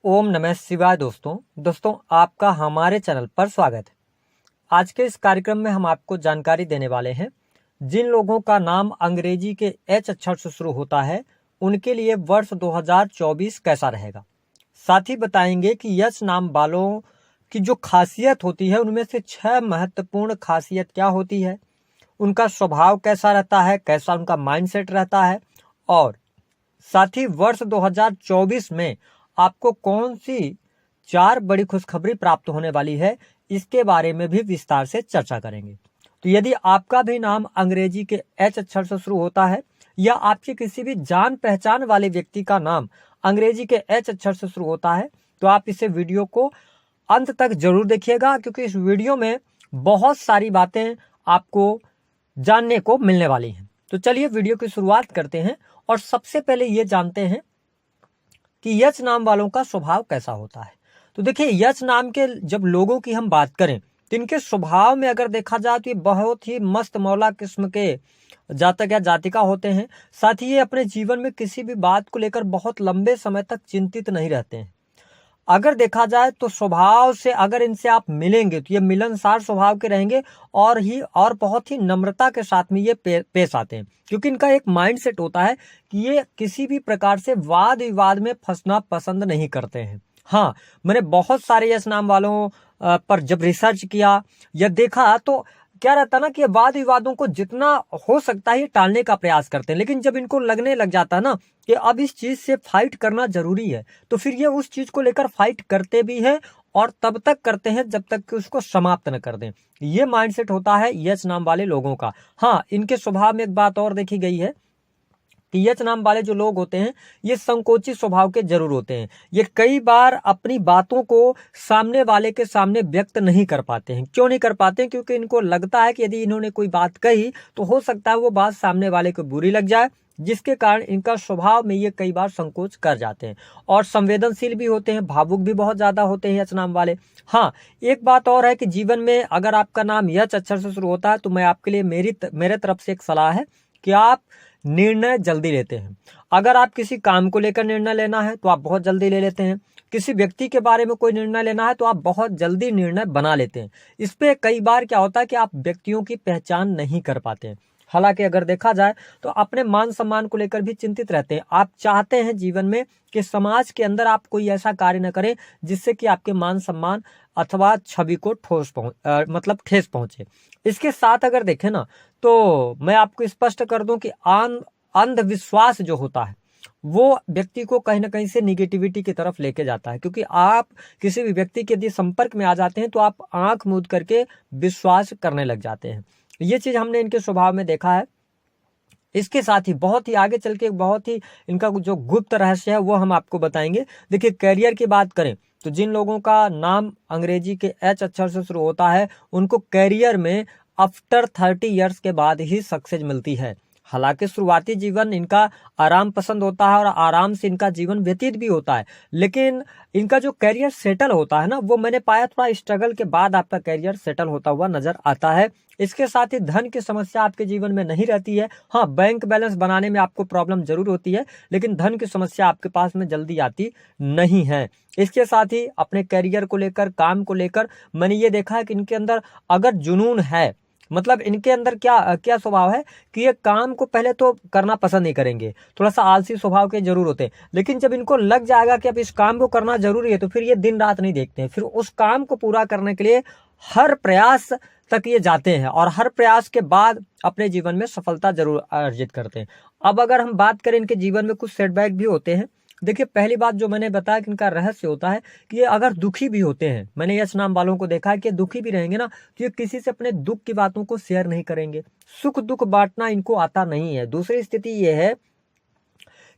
ओम नमः शिवाय। दोस्तों आपका हमारे चैनल पर स्वागत है। आज के इस कार्यक्रम में हम आपको जानकारी देने वाले हैं जिन लोगों का नाम अंग्रेजी के एच अक्षर से शुरू होता है उनके लिए वर्ष 2024 कैसा रहेगा। साथ ही बताएंगे कि यच नाम वालों की जो खासियत होती है उनमें से 6 महत्वपूर्ण खासियत क्या होती है, उनका स्वभाव कैसा रहता है, कैसा उनका माइंडसेट रहता है, और साथ ही वर्ष 2024 में आपको कौन सी 4 बड़ी खुशखबरी प्राप्त होने वाली है, इसके बारे में भी विस्तार से चर्चा करेंगे। तो यदि आपका भी नाम अंग्रेजी के एच अक्षर से शुरू होता है या आपके किसी भी जान पहचान वाले व्यक्ति का नाम अंग्रेजी के एच अक्षर से शुरू होता है तो आप इसे वीडियो को अंत तक जरूर देखिएगा, क्योंकि इस वीडियो में बहुत सारी बातें आपको जानने को मिलने वाली हैं। तो चलिए वीडियो की शुरुआत करते हैं और सबसे पहले ये जानते हैं कि यच नाम वालों का स्वभाव कैसा होता है। तो देखिए, यच नाम के जब लोगों की हम बात करें तो इनके स्वभाव में अगर देखा जाए तो ये बहुत ही मस्त मौला किस्म के जातक या जातिका होते हैं। साथ ही ये अपने जीवन में किसी भी बात को लेकर बहुत लंबे समय तक चिंतित नहीं रहते हैं। अगर देखा जाए तो स्वभाव से अगर इनसे आप मिलेंगे तो ये मिलनसार स्वभाव के रहेंगे और बहुत ही नम्रता के साथ में ये पेश आते हैं, क्योंकि इनका एक माइंडसेट होता है कि ये किसी भी प्रकार से वाद विवाद में फंसना पसंद नहीं करते हैं। हाँ, मैंने बहुत सारे यस नाम वालों पर जब रिसर्च किया या देखा तो क्या रहता ना कि वाद विवादों को जितना हो सकता है टालने का प्रयास करते हैं, लेकिन जब इनको लगने लग जाता है ना कि अब इस चीज से फाइट करना जरूरी है तो फिर ये उस चीज को लेकर फाइट करते भी हैं और तब तक करते हैं जब तक कि उसको समाप्त न कर दें। ये माइंडसेट होता है यच नाम वाले लोगों का। हाँ, इनके स्वभाव में एक बात और देखी गई है कि यच नाम वाले जो लोग होते हैं ये संकोची स्वभाव के जरूर होते हैं। ये कई बार अपनी बातों को सामने वाले के सामने व्यक्त नहीं कर पाते हैं। क्यों नहीं कर पाते हैं? क्योंकि इनको लगता है कि यदि इन्होंने कोई बात कही तो हो सकता है वो बात सामने वाले को बुरी लग जाए, जिसके कारण इनका स्वभाव में ये कई बार संकोच कर जाते हैं। और संवेदनशील भी होते हैं, भावुक भी बहुत ज्यादा होते हैं यच नाम वाले। हाँ, एक बात और है कि जीवन में अगर आपका नाम यच अक्षर से शुरू होता है तो मैं आपके लिए मेरे तरफ से एक सलाह है कि आप निर्णय जल्दी लेते हैं। अगर आप किसी काम को लेकर निर्णय लेना है तो आप बहुत जल्दी ले लेते हैं। किसी व्यक्ति के बारे में कोई निर्णय लेना है तो आप बहुत जल्दी निर्णय बना लेते हैं। इस पे कई बार क्या होता है कि आप व्यक्तियों की पहचान नहीं कर पाते हैं। हालांकि अगर देखा जाए तो अपने मान सम्मान को लेकर भी चिंतित रहते हैं। आप चाहते हैं जीवन में कि समाज के अंदर आप कोई ऐसा कार्य न करें जिससे कि आपके मान सम्मान अथवा छवि को ठेस पहुंचे। इसके साथ अगर देखें ना तो मैं आपको स्पष्ट कर दूं कि अंधविश्वास जो होता है वो व्यक्ति को कहीं ना कहीं से निगेटिविटी की तरफ लेके जाता है, क्योंकि आप किसी भी व्यक्ति के यदि संपर्क में आ जाते हैं तो आप आंख मूंद करके विश्वास करने लग जाते हैं। ये चीज हमने इनके स्वभाव में देखा है। इसके साथ ही बहुत ही आगे चल के बहुत ही इनका जो गुप्त रहस्य है वो हम आपको बताएंगे। देखिए, करियर की बात करें तो जिन लोगों का नाम अंग्रेजी के एच अक्षर से शुरू होता है उनको करियर में आफ्टर 30 इयर्स के बाद ही सक्सेस मिलती है। हालांकि शुरुआती जीवन इनका आराम पसंद होता है और आराम से इनका जीवन व्यतीत भी होता है, लेकिन इनका जो करियर सेटल होता है ना वो मैंने पाया थोड़ा स्ट्रगल के बाद आपका करियर सेटल होता हुआ नजर आता है। इसके साथ ही धन की समस्या आपके जीवन में नहीं रहती है। हाँ, बैंक बैलेंस बनाने में आपको प्रॉब्लम जरूर होती है, लेकिन धन की समस्या आपके पास में जल्दी आती नहीं है। इसके साथ ही अपने करियर को लेकर, काम को लेकर मैंने ये देखा है कि इनके अंदर अगर जुनून है, मतलब इनके अंदर क्या स्वभाव है कि ये काम को पहले तो करना पसंद नहीं करेंगे, थोड़ा सा आलसी स्वभाव के जरूर होते हैं, लेकिन जब इनको लग जाएगा कि अब इस काम को करना जरूरी है तो फिर ये दिन रात नहीं देखते हैं। फिर उस काम को पूरा करने के लिए हर प्रयास तक ये जाते हैं और हर प्रयास के बाद अपने जीवन में सफलता जरूर अर्जित करते हैं। अब अगर हम बात करें इनके जीवन में कुछ सेटबैक भी होते हैं। देखिए, पहली बात जो मैंने बताया कि इनका रहस्य होता है कि ये अगर दुखी भी होते हैं, मैंने यच नाम वालों को देखा है कि दुखी भी रहेंगे ना तो ये किसी से अपने दुख की बातों को शेयर नहीं करेंगे। सुख दुख बांटना इनको आता नहीं है। दूसरी स्थिति ये है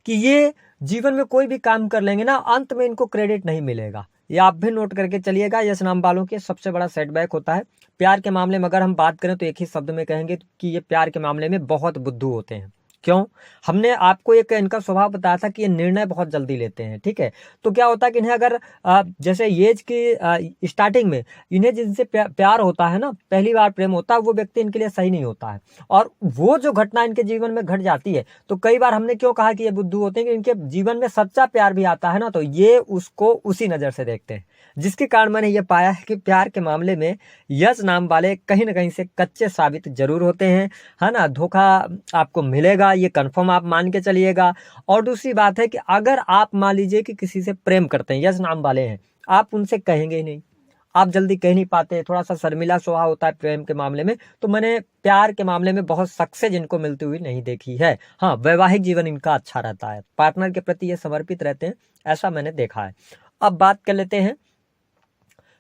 कि ये जीवन में कोई भी काम कर लेंगे ना, अंत में इनको क्रेडिट नहीं मिलेगा। ये आप भी नोट करके चलिएगा। यच नाम वालों के सबसे बड़ा सेटबैक होता है प्यार के मामले में। अगर हम बात करें तो एक ही शब्द में कहेंगे कि ये प्यार के मामले में बहुत बुद्धू होते हैं। क्यों? हमने आपको एक इनका स्वभाव बताया था कि ये निर्णय बहुत जल्दी लेते हैं, ठीक है? तो क्या होता है कि इन्हें अगर जैसे एज की स्टार्टिंग में इन्हें जिनसे प्यार होता है ना, पहली बार प्रेम होता है, वो व्यक्ति इनके लिए सही नहीं होता है। और वो जो घटना इनके जीवन में घट जाती है, तो कई बार हमने क्यों कहा कि ये बुद्धू होते हैं कि इनके जीवन में सच्चा प्यार भी आता है ना, तो ये उसको उसी नज़र से देखते हैं। जिसके कारण मैंने ये पाया है कि प्यार के मामले में यश नाम वाले कहीं न कहीं से कच्चे साबित ज़रूर होते हैं, है ना? धोखा आपको मिलेगा, ये कन्फर्म आप मान के चलिएगा। और दूसरी बात है कि अगर आप मान लीजिए कि किसी से प्रेम करते हैं, यश नाम वाले हैं, आप उनसे कहेंगे ही नहीं। आप जल्दी कह नहीं पाते, थोड़ा-सा शर्मीला स्वभाव होता है प्रेम के मामले में, तो मैंने प्यार के मामले में बहुत सक्सेस इनको मिलती हुई नहीं देखी है। हाँ, वैवाहिक जीवन इनका अच्छा रहता है, पार्टनर के प्रति ये समर्पित रहते हैं, ऐसा मैंने देखा है। अब बात कर लेते हैं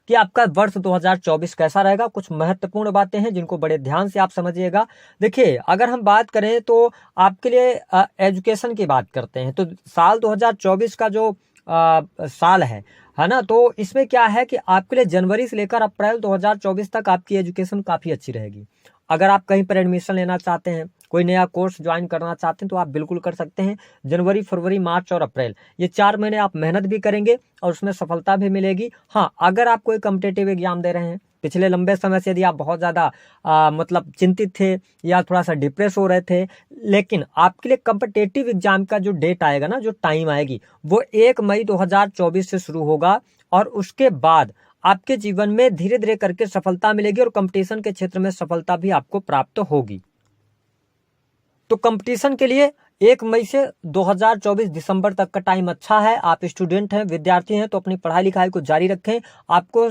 कि आपका वर्ष 2024 कैसा रहेगा। कुछ महत्वपूर्ण बातें हैं जिनको बड़े ध्यान से आप समझिएगा। देखिए, अगर हम बात करें तो आपके लिए एजुकेशन की बात करते हैं, तो साल 2024 का जो साल है ना? तो इसमें क्या है कि आपके लिए जनवरी से लेकर अप्रैल 2024 तक आपकी एजुकेशन काफ़ी अच्छी रहेगी। अगर आप कहीं पर एडमिशन लेना चाहते हैं, कोई नया कोर्स ज्वाइन करना चाहते हैं, तो आप बिल्कुल कर सकते हैं। जनवरी, फरवरी, मार्च और अप्रैल, ये 4 महीने आप मेहनत भी करेंगे और उसमें सफलता भी मिलेगी। हाँ, अगर आप कोई कॉम्पिटिटिव एग्जाम दे रहे हैं, पिछले लंबे समय से यदि आप बहुत ज़्यादा मतलब चिंतित थे या थोड़ा-सा डिप्रेस हो रहे थे, लेकिन आपके लिए कॉम्पिटिटिव एग्जाम का जो डेट आएगा ना, जो टाइम आएगी, वो 1 मई 2024 से शुरू होगा और उसके बाद आपके जीवन में धीरे-धीरे करके सफलता मिलेगी और कंपटीशन के क्षेत्र में सफलता भी आपको प्राप्त होगी। तो कंपटीशन के लिए 1 मई से 2024 दिसंबर तक का टाइम अच्छा है। आप स्टूडेंट हैं, विद्यार्थी हैं, तो अपनी पढ़ाई लिखाई को जारी रखें। आपको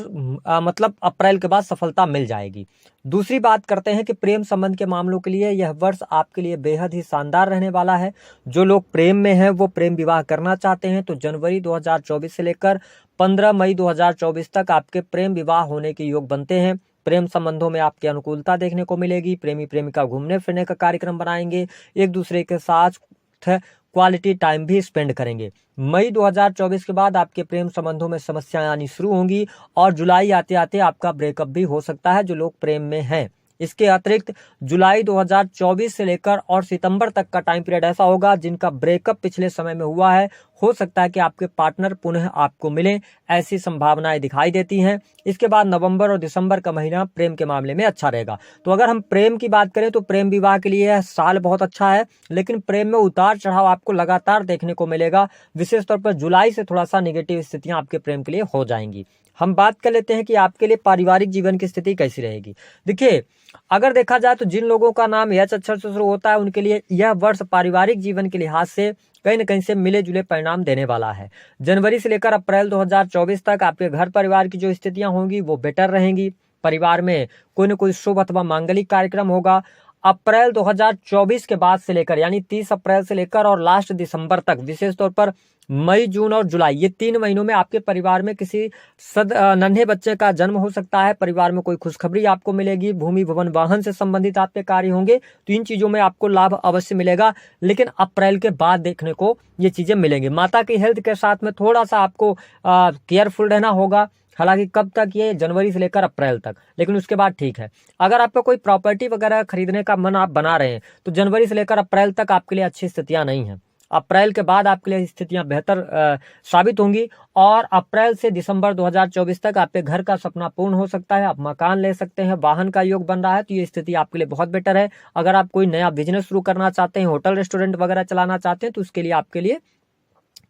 मतलब अप्रैल के बाद सफलता मिल जाएगी। दूसरी बात करते हैं कि प्रेम संबंध के मामलों के लिए यह वर्ष आपके लिए बेहद ही शानदार रहने वाला है। जो लोग प्रेम में हैं, वो प्रेम विवाह करना चाहते हैं, तो जनवरी 2024 से लेकर 15 मई 2024 तक आपके प्रेम विवाह होने के योग बनते हैं। प्रेम संबंधों में आपकी अनुकूलता देखने को मिलेगी। प्रेमी प्रेमिका घूमने फिरने का कार्यक्रम बनाएंगे, एक दूसरे के साथ क्वालिटी टाइम भी स्पेंड करेंगे। मई 2024 के बाद आपके प्रेम संबंधों में समस्याएं आनी शुरू होंगी और जुलाई आते आते आपका ब्रेकअप भी हो सकता है, जो लोग प्रेम में हैं। इसके अतिरिक्त जुलाई 2024 से लेकर और सितंबर तक का टाइम पीरियड ऐसा होगा जिनका ब्रेकअप पिछले समय में हुआ है, हो सकता है कि आपके पार्टनर पुनः आपको मिलें, ऐसी संभावनाएं दिखाई देती हैं। इसके बाद नवंबर और दिसंबर का महीना प्रेम के मामले में अच्छा रहेगा। तो अगर हम प्रेम की बात करें तो प्रेम विवाह के लिए यह साल बहुत अच्छा है, लेकिन प्रेम में उतार चढ़ाव आपको लगातार देखने को मिलेगा। विशेष तौर पर जुलाई से थोड़ा सा निगेटिव स्थितियां आपके प्रेम के लिए हो जाएंगी। हम बात कर लेते हैं कि आपके लिए पारिवारिक जीवन की स्थिति कैसी रहेगी। देखिए, अगर देखा जाए तो जिन लोगों का नाम एच अक्षर से शुरू होता है, उनके लिए यह वर्ष पारिवारिक जीवन के लिहाज से कहीं न कहीं से मिले जुले परिणाम देने वाला है। जनवरी से लेकर अप्रैल 2024 तक आपके घर परिवार की जो स्थितियां होंगी वो बेटर रहेंगी। परिवार में कोई न कोई शुभ अथवा मांगलिक कार्यक्रम होगा। अप्रैल 2024 के बाद से लेकर यानी 30 अप्रैल से लेकर और लास्ट दिसंबर तक, विशेष तौर पर मई, जून और जुलाई, ये 3 महीनों में आपके परिवार में किसी नन्हे बच्चे का जन्म हो सकता है। परिवार में कोई खुशखबरी आपको मिलेगी। भूमि भवन वाहन से संबंधित आपके कार्य होंगे, तो इन चीजों में आपको लाभ अवश्य मिलेगा, लेकिन अप्रैल के बाद देखने को ये चीजें मिलेंगी। माता की हेल्थ के साथ में थोड़ा सा आपको केयरफुल रहना होगा। हालांकि कब तक, ये जनवरी से लेकर अप्रैल तक, लेकिन उसके बाद ठीक है। अगर आपका कोई प्रॉपर्टी वगैरह खरीदने का मन आप बना रहे हैं, तो जनवरी से लेकर अप्रैल तक आपके लिए अच्छी स्थितियां नहीं हैं। अप्रैल के बाद आपके लिए स्थितियां बेहतर साबित होंगी और अप्रैल से दिसंबर 2024 तक आपके घर का सपना पूर्ण हो सकता है। आप मकान ले सकते हैं, वाहन का योग बन रहा है, तो ये स्थिति आपके लिए बहुत बेटर है। अगर आप कोई नया बिजनेस शुरू करना चाहते हैं, होटल रेस्टोरेंट वगैरह चलाना चाहते हैं, तो उसके लिए आपके लिए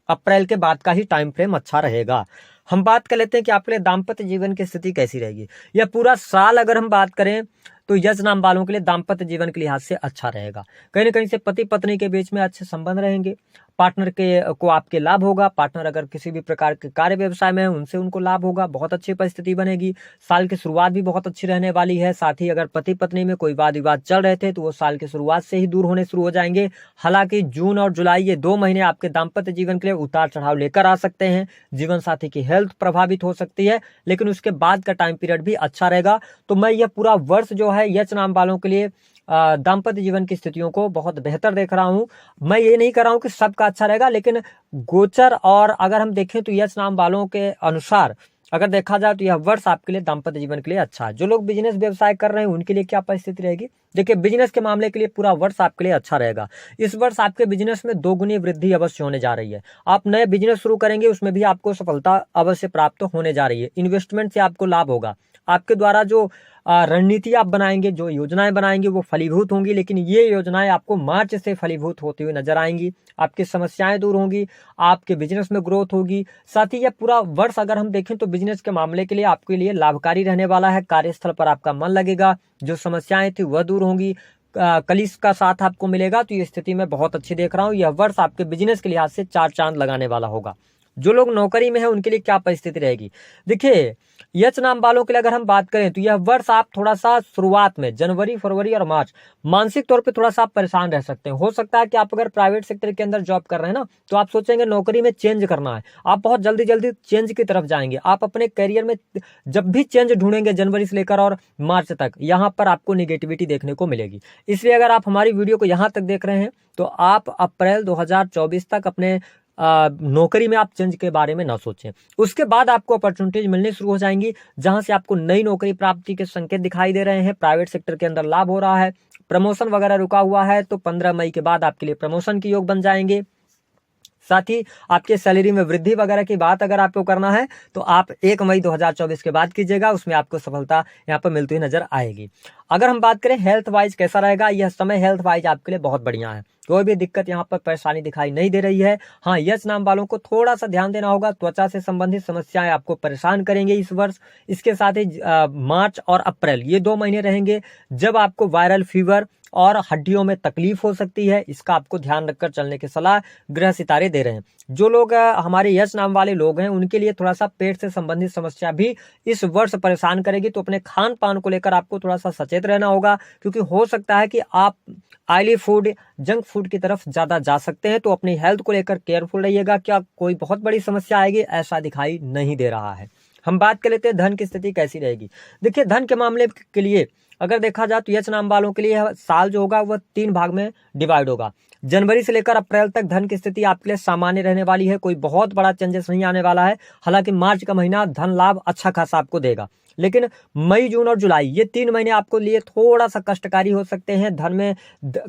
अप्रैल के बाद का ही टाइम फ्रेम अच्छा रहेगा। हम बात कर लेते हैं कि आपके लिए दाम्पत्य जीवन की स्थिति कैसी रहेगी। यह पूरा साल अगर हम बात करें तो यज नाम वालों के लिए दाम्पत्य जीवन के लिहाज से अच्छा रहेगा। कहीं न कहीं से पति पत्नी के बीच में अच्छे संबंध रहेंगे। पार्टनर को आपके लाभ होगा। पार्टनर अगर किसी भी प्रकार के कार्य व्यवसाय में है, उनसे उनको लाभ होगा। बहुत अच्छी परिस्थिति बनेगी। साल की शुरुआत भी बहुत अच्छी रहने वाली है। साथ ही अगर पति पत्नी में कोई वाद विवाद चल रहे थे, तो वो साल की शुरुआत से ही दूर होने शुरू हो जाएंगे। हालांकि जून और जुलाई, ये 2 महीने आपके दाम्पत्य जीवन के लिए उतार चढ़ाव लेकर आ सकते हैं। जीवन साथी की हेल्थ प्रभावित हो सकती है, लेकिन उसके बाद का टाइम पीरियड भी अच्छा रहेगा। तो मैं यह पूरा वर्ष जो है यच नाम वालों के लिए दाम्पत्य जीवन की स्थितियों को बहुत बेहतर देख रहा हूं। मैं ये नहीं कर रहा हूं कि सबका अच्छा रहेगा, लेकिन गोचर और अगर हम देखें तो यच नाम वालों के अनुसार अगर देखा जाए तो यह वर्ष आपके लिए दाम्पत्य जीवन के लिए अच्छा है। जो लोग बिजनेस व्यवसाय कर रहे हैं उनके लिए क्या परिस्थिति रहेगी? देखिए, बिजनेस के मामले के लिए पूरा वर्ष आपके लिए अच्छा रहेगा। इस वर्ष आपके बिजनेस में दोगुनी वृद्धि अवश्य होने जा रही है। आप नए बिजनेस शुरू करेंगे, उसमें भी आपको सफलता अवश्य प्राप्त होने जा रही है। इन्वेस्टमेंट से आपको लाभ होगा। आपके द्वारा जो रणनीति आप बनाएंगे, जो योजनाएं बनाएंगे वो फलीभूत होंगी, लेकिन ये योजनाएं आपको मार्च से फलीभूत होती हुई नजर आएंगी। आपकी समस्याएं दूर होंगी, आपके बिजनेस में ग्रोथ होगी। साथ ही यह पूरा वर्ष अगर हम देखें तो बिजनेस के मामले के लिए आपके लिए लाभकारी रहने वाला है। कार्यस्थल पर आपका मन लगेगा, जो समस्याएं थी वह दूर होंगी, कलीग का साथ आपको मिलेगा। तो ये स्थिति मैं बहुत अच्छी देख रहा हूँ। यह वर्ष आपके बिजनेस के लिहाज से 4 चांद लगाने वाला होगा। जो लोग नौकरी में है उनके लिए क्या परिस्थिति रहेगी? देखिए, यच नाम वालों के लिए अगर हम बात करें तो यह वर्ष आप थोड़ा सा शुरुआत में जनवरी, फरवरी और मार्च मानसिक तौर पे थोड़ा सा आप परेशान रह सकते हैं। हो सकता है कि आप अगर प्राइवेट सेक्टर के अंदर जॉब कर रहे हैं ना, तो आप सोचेंगे नौकरी में चेंज करना है, आप बहुत जल्दी जल्दी चेंज की तरफ जाएंगे। आप अपने करियर में जब भी चेंज ढूंढेंगे जनवरी से लेकर और मार्च तक, यहाँ पर आपको निगेटिविटी देखने को मिलेगी। इसलिए अगर आप हमारी वीडियो को यहाँ तक देख रहे हैं तो आप अप्रैल 2024 तक अपने नौकरी में आप चेंज के बारे में ना सोचें। उसके बाद आपको अपॉर्चुनिटीज मिलनी शुरू हो जाएंगी, जहां से आपको नई नौकरी प्राप्ति के संकेत दिखाई दे रहे हैं। प्राइवेट सेक्टर के अंदर लाभ हो रहा है, प्रमोशन वगैरह रुका हुआ है, तो 15 मई के बाद आपके लिए प्रमोशन के योग बन जाएंगे। साथ ही आपके सैलरी में वृद्धि वगैरह की बात अगर आपको करना है तो आप 1 मई 2024 के बाद कीजिएगा, उसमें आपको सफलता यहाँ पर मिलती हुई नजर आएगी। अगर हम बात करें हेल्थ वाइज कैसा रहेगा, यह समय हेल्थ वाइज आपके लिए बहुत बढ़िया है। कोई भी दिक्कत यहाँ पर परेशानी दिखाई नहीं दे रही है। हाँ, यच नाम वालों को थोड़ा सा ध्यान देना होगा, त्वचा से संबंधित समस्याएं आपको परेशान करेंगे इस वर्ष। इसके साथ ही मार्च और अप्रैल ये 2 महीने रहेंगे जब आपको वायरल फीवर और हड्डियों में तकलीफ हो सकती है। इसका आपको ध्यान रखकर चलने की सलाह ग्रह सितारे दे रहे हैं। जो लोग हमारे यश नाम वाले लोग हैं उनके लिए थोड़ा सा पेट से संबंधित समस्या भी इस वर्ष परेशान करेगी, तो अपने खान पान को लेकर आपको थोड़ा सा सचेत रहना होगा, क्योंकि हो सकता है कि आप ऑयली फूड, जंक फूड की तरफ ज्यादा जा सकते हैं। तो अपनी हेल्थ को लेकर केयरफुल रहिएगा। क्या कोई बहुत बड़ी समस्या आएगी? ऐसा दिखाई नहीं दे रहा है। हम बात कर लेते हैं धन की स्थिति कैसी रहेगी। देखिए, धन के मामले के लिए अगर देखा जाए तो यच नाम वालों के लिए साल जो होगा वह 3 भाग में डिवाइड होगा। जनवरी से लेकर अप्रैल तक धन की स्थिति आपके लिए सामान्य रहने वाली है, कोई बहुत बड़ा चेंजेस नहीं आने वाला है। हालांकि मार्च का महीना धन लाभ अच्छा खासा आपको देगा, लेकिन मई, जून और जुलाई ये 3 महीने आपको लिए थोड़ा सा कष्टकारी हो सकते हैं। धन में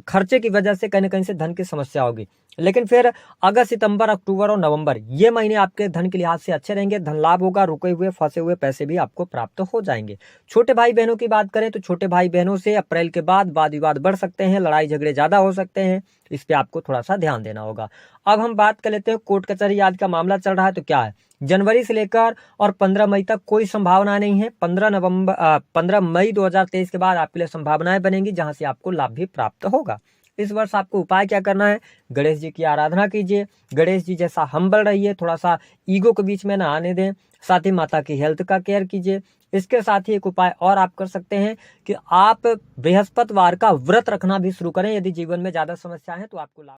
खर्चे की वजह से कहीं ना कहीं से धन की समस्या होगी, लेकिन फिर अगस्त, सितंबर, अक्टूबर और नवंबर ये महीने आपके धन के लिहाज से अच्छे रहेंगे। धन लाभ होगा, रुके हुए फंसे हुए पैसे भी आपको प्राप्त हो जाएंगे। छोटे भाई बहनों की बात करें तो छोटे भाई बहनों से अप्रैल के बाद वाद विवाद बढ़ सकते हैं, लड़ाई झगड़े ज्यादा हो सकते हैं। इस पे आपको थोड़ा सा ध्यान देना होगा। अब हम बात कर लेते हैं कोर्ट कचहरी आदि का मामला चल रहा है तो क्या है। जनवरी से लेकर और 15 मई तक कोई संभावना नहीं है। 15 मई 2023 के बाद आपके लिए संभावनाएं बनेंगी, जहां से आपको लाभ भी प्राप्त होगा। इस वर्ष आपको उपाय क्या करना है? गणेश जी की आराधना कीजिए, गणेश जी जैसा हम्बल रहिए, थोड़ा सा ईगो के बीच में ना आने दें। साथ ही माता की हेल्थ का केयर कीजिए। इसके साथ ही एक उपाय और आप कर सकते हैं कि आप बृहस्पतिवार का व्रत रखना भी शुरू करें। यदि जीवन में ज्यादा समस्या है तो आपको लाभ